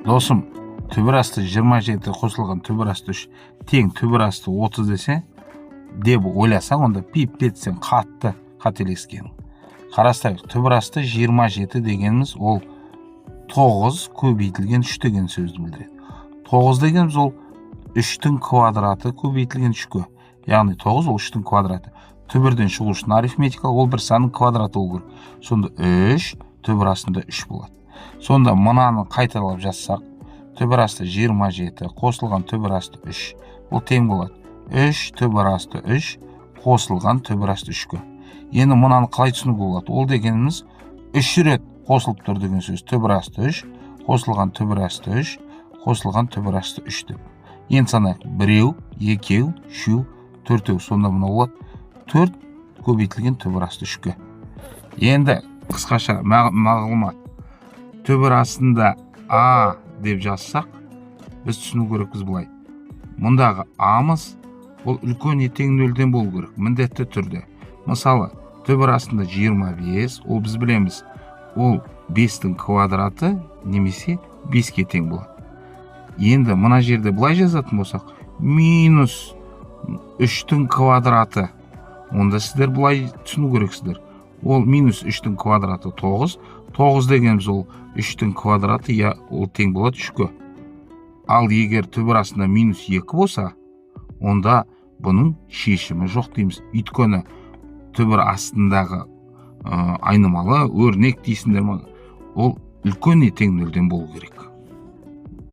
Досым, түбір асты 27 қосылған түбір асты 3 тең түбір асты 30 десе, деп ойласаң, онда пип-пет сен қатты қателескен. Қарастайық, түбір асты 27 дегеніміз ол 9 көбейтілген 3 деген сөзді білдіреді. 9 дегеніміз ол 3-тің квадраты көбейтілген 3-ке. Яғни 9 ол 3-тің квадраты. Түбірден шығу үшін арифметикалық ол бір санның квадраты болу керек. Сонда 3 түбір астында 3 болады. Сонда мынаны қайталап жазсақ, түбір асты 27 қосылған түбір асты 3 ол тең болады. 3 түбір асты 3 қосылған түбір асты 3-ке. Енді мынаны қалай түсінуге болады? Ол дегеніміз 3 рет қосылып тұр деген сөз. Түбір асты 3 қосылған түбір асты 3 қосылған түбір асты 3 деп. Енді санайық, 1, 2, 3, 4. Сонда мына болады 4 көбейтілген түбір асты 3-ке. Енді қысқаша мағлұмат. Түбір астында А деп жазсақ, біз түсіну керекпіз былай. Мұндағы А-мыз ол үлкен тең нөлден болу керек, міндетті түрде. Мысалы, түбір астында 25, ол біз білеміз, ол 5-тің квадраты немесе 5-ке тең болады. Енді мына жерде былай жазатын болсақ, минус 3-тің квадраты. Онда сіздер былай түсіну керексіздер. Ол минус 3-тің квадраты 9. 9 дегеніміз ол 3-тің квадраты, ол тең болады 3-ке. Ал егер түбір астында минус 2 болса, онда бұның шешімі жоқ дейміз. Өйткені түбір астындағы айнымалы, өрнек дейсіңдер ме, ол үлкен тең нөлден болу керек.